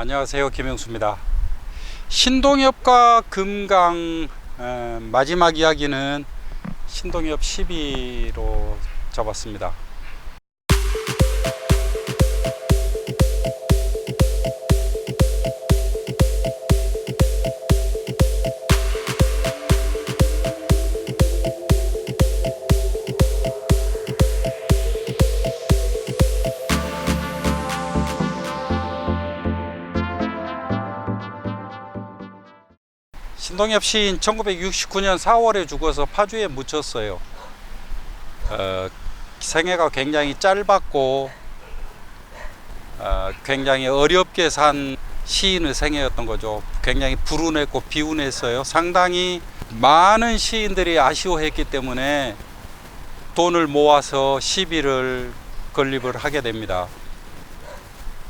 안녕하세요, 김영수입니다. 신동엽과 금강 마지막 이야기는 신동엽 12로 잡았습니다. 신동엽 시인 1969년 4월에 죽어서 파주에 묻혔어요. 생애가 굉장히 짧았고 굉장히 어렵게 산 시인의 생애였던 거죠. 굉장히 불운했고 비운했어요. 상당히 많은 시인들이 아쉬워했기 때문에 돈을 모아서 시비를 건립을 하게 됩니다.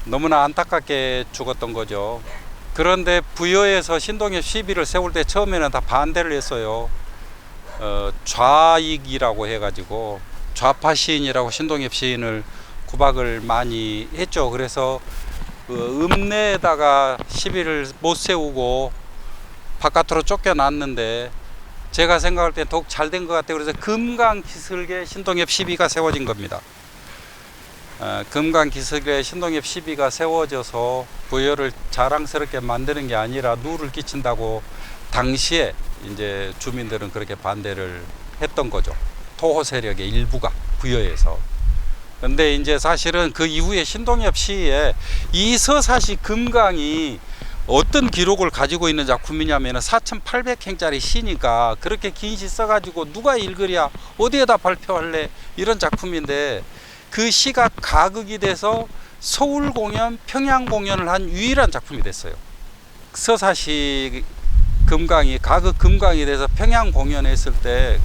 너무나 안타깝게 죽었던 거죠. 그런데 부여에서 신동엽 시비를 세울 때 처음에는 다 반대를 했어요. 좌익이라고 해가지고 좌파 시인이라고 신동엽 시인을 구박을 많이 했죠. 그래서 읍내에다가 시비를 못 세우고 바깥으로 쫓겨났는데 제가 생각할 때 더욱 잘 된 것 같아요. 그래서 금강기슭에 신동엽 시비가 세워진 겁니다. 금강기슭에 신동엽 시비가 세워져서 부여를 자랑스럽게 만드는 게 아니라 누를 끼친다고 당시에 이제 주민들은 그렇게 반대를 했던 거죠. 토호 세력의 일부가 부여에서. 근데 이제 사실은 그 이후에 신동엽 시에 이 서사시 금강이 어떤 기록을 가지고 있는 작품이냐면 4,800행짜리 시니까 그렇게 긴 시 써가지고 누가 읽으랴 어디에다 발표할래 이런 작품인데 그 시가 가극이 돼서 서울 공연, 평양 공연을 한 유일한 작품이 됐어요. 서사시 금강이 가극 금강이 돼서 평양 공연했을 때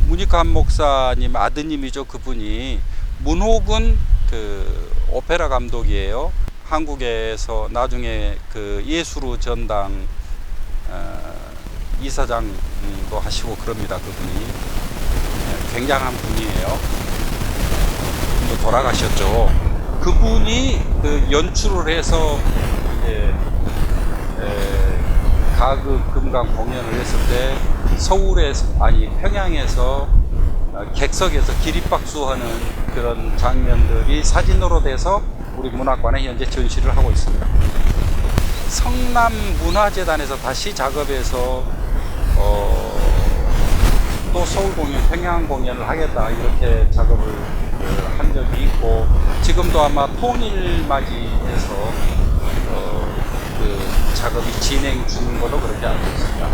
문익환 목사님 아드님이죠. 그분이 문호근 그 오페라 감독이에요. 한국에서 나중에 그 예수로 전당 이사장도 하시고 그럽니다. 그분이 굉장한 분이에요. 돌아가셨죠. 그분이 그 연출을 해서 가극 금강 공연을 했을 때 서울에서 아니 평양에서 객석에서 기립박수하는 그런 장면들이 사진으로 돼서 우리 문학관에 현재 전시를 하고 있습니다. 성남문화재단에서 다시 작업해서 또 서울 공연, 평양 공연을 하겠다 이렇게 작업을 한 적이 있고 지금도 아마 통일맞이해서 그 작업이 진행 중인 걸로 그렇게 알고 있습니다.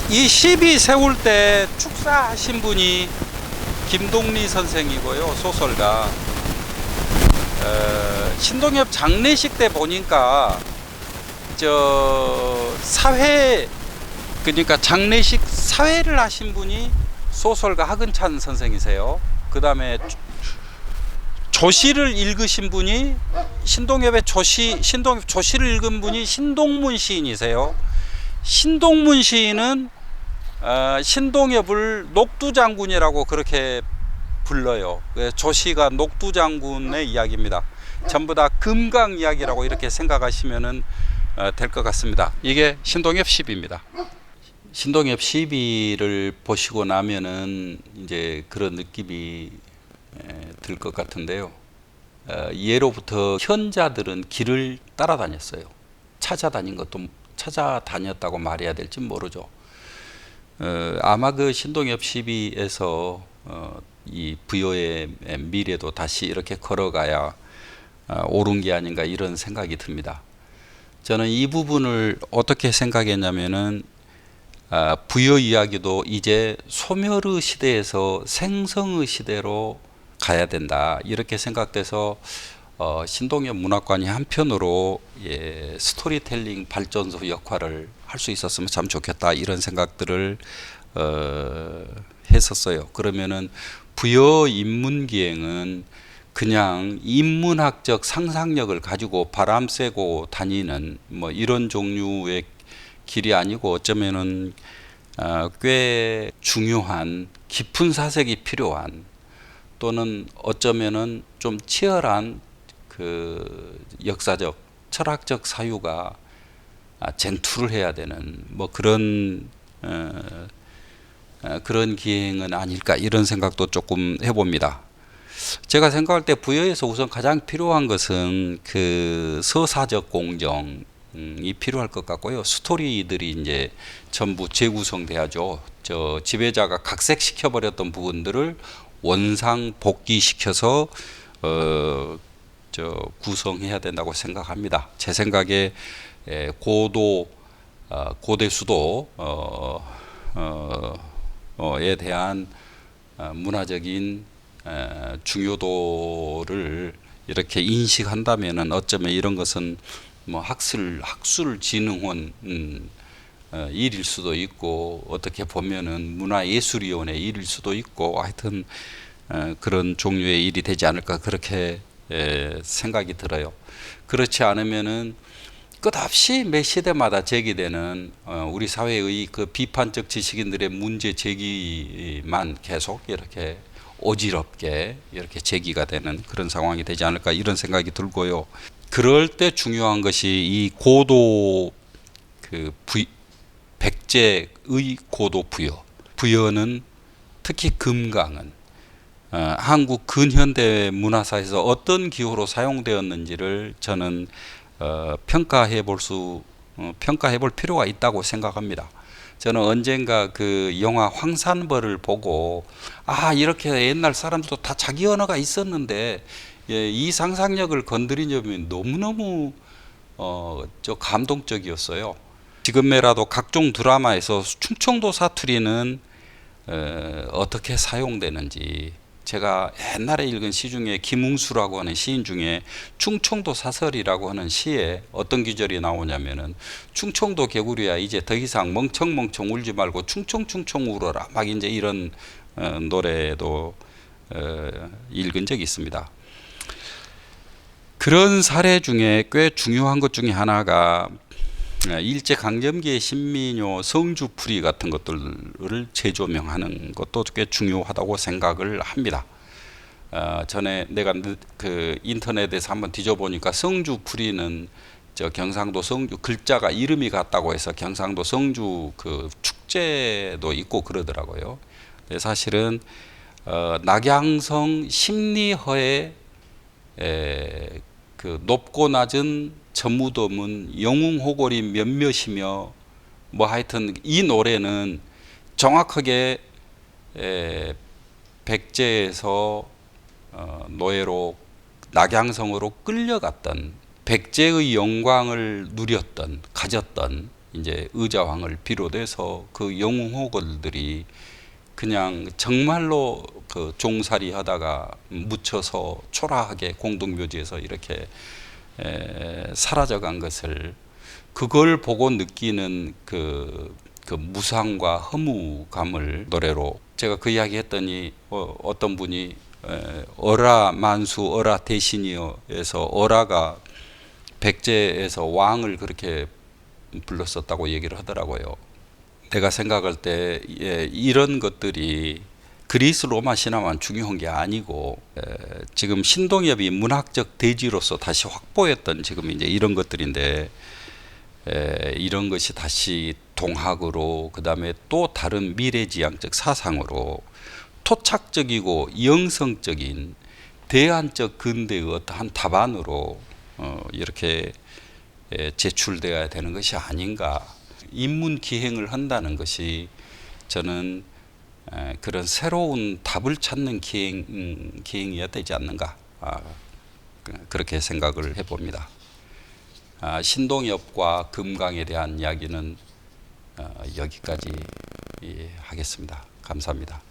이 시비 세울 때 축사하신 분이 김동리 선생이고요. 소설가. 신동엽 장례식 때 보니까 사회 그러니까 장례식 사회를 하신 분이 소설가 하근찬 선생이세요. 그 다음에 조시를 읽으신 분이 신동엽 조시를 읽은 분이 신동문 시인이세요. 신동문 시인은 신동엽을 녹두장군이라고 그렇게 불러요. 조시가 녹두장군의 이야기입니다. 전부 다 금강 이야기라고 이렇게 생각하시면 될 것 같습니다. 이게 신동엽 시비입니다. 신동엽 시비를 보시고 나면은 이제 그런 느낌이 들 것 같은데요. 예로부터 현자들은 길을 따라다녔어요. 찾아다녔다고 말해야 될지 모르죠. 아마 그 신동엽 시비에서 이 부여의 미래도 다시 이렇게 걸어가야 옳은 게 아닌가 이런 생각이 듭니다. 저는 이 부분을 어떻게 생각했냐면은 부여 이야기도 이제 소멸의 시대에서 생성의 시대로 가야 된다 이렇게 생각돼서 신동엽 문학관이 한편으로 스토리텔링 발전소 역할을 할 수 있었으면 참 좋겠다 이런 생각들을 했었어요. 그러면은 부여 인문기행은 그냥 인문학적 상상력을 가지고 바람 쐬고 다니는 뭐 이런 종류의 길이 아니고 어쩌면은 꽤 중요한 깊은 사색이 필요한 또는 어쩌면은 좀 치열한 그 역사적, 철학적 사유가 쟁투를 해야 되는 뭐 그런 그런 기행은 아닐까 이런 생각도 조금 해봅니다. 제가 생각할 때 부여에서 우선 가장 필요한 것은 그 서사적 공정이 필요할 것 같고요. 스토리들이 이제 전부 재구성돼야죠. 저 지배자가 각색시켜 버렸던 부분들을 원상 복귀시켜서 저 구성해야 된다고 생각합니다. 제 생각에 고대 수도에 대한 문화적인 중요도를 이렇게 인식한다면은 어쩌면 이런 것은 뭐 학술진흥원 일일 수도 있고 어떻게 보면은 문화예술위원회 일일 수도 있고 하여튼 그런 종류의 일이 되지 않을까 그렇게 생각이 들어요. 그렇지 않으면은 끝없이 매 시대마다 제기되는 우리 사회의 그 비판적 지식인들의 문제 제기만 계속 이렇게 어지럽게 이렇게 제기가 되는 그런 상황이 되지 않을까 이런 생각이 들고요. 그럴 때 중요한 것이 이 고도 백제의 고도 부여는 특히 금강은 한국 근현대 문화사에서 어떤 기호로 사용되었는지를 저는 평가해 볼 필요가 있다고 생각합니다. 저는 언젠가 그 영화 황산벌을 보고 이렇게 옛날 사람들도 다 자기 언어가 있었는데 이 상상력을 건드린 점이 너무너무 저 감동적이었어요. 지금에라도 각종 드라마에서 충청도 사투리는 어떻게 사용되는지 제가 옛날에 읽은 시 중에 김웅수라고 하는 시인 중에 충청도 사설이라고 하는 시에 어떤 구절이 나오냐면은 충청도 개구리야 이제 더 이상 멍청멍청 울지 말고 충청충청 울어라 막 이제 이런 노래도 읽은 적이 있습니다. 그런 사례 중에 꽤 중요한 것 중에 하나가 일제강점기의 신민요 성주풀이 같은 것들을 재조명하는 것도 꽤 중요하다고 생각을 합니다. 전에 내가 그 인터넷에서 한번 뒤져보니까 성주풀이는 저 경상도 성주 글자가 이름이 같다고 해서 경상도 성주 그 축제도 있고 그러더라고요. 사실은 낙양성 심리허의 그 높고 낮은 전무덤은 영웅호골이 몇몇이며 뭐 하여튼 이 노래는 정확하게 백제에서 노예로 낙양성으로 끌려갔던 백제의 영광을 누렸던 가졌던 이제 의자왕을 비롯해서 그 영웅호걸들이 그냥 정말로 그 종살이 하다가 묻혀서 초라하게 공동묘지에서 이렇게 사라져간 것을 그걸 보고 느끼는 그 무상과 허무감을 노래로 제가 그 이야기 했더니 어떤 분이 어라 만수 어라 대신이여에서 어라가 백제에서 왕을 그렇게 불렀었다고 얘기를 하더라고요. 내가 생각할 때 이런 것들이 그리스 로마 신화만 중요한 게 아니고 지금 신동엽이 문학적 대지로서 다시 확보했던 지금 이제 이런 것들인데 이런 것이 다시 동학으로 그다음에 또 다른 미래지향적 사상으로 토착적이고 영성적인 대안적 근대의 어떠한 답안으로 이렇게 제출되어야 되는 것이 아닌가. 인문 기행을 한다는 것이 저는 그런 새로운 답을 찾는 기행이어야 되지 않는가 그렇게 생각을 해봅니다. 신동엽과 금강에 대한 이야기는 여기까지 하겠습니다. 감사합니다.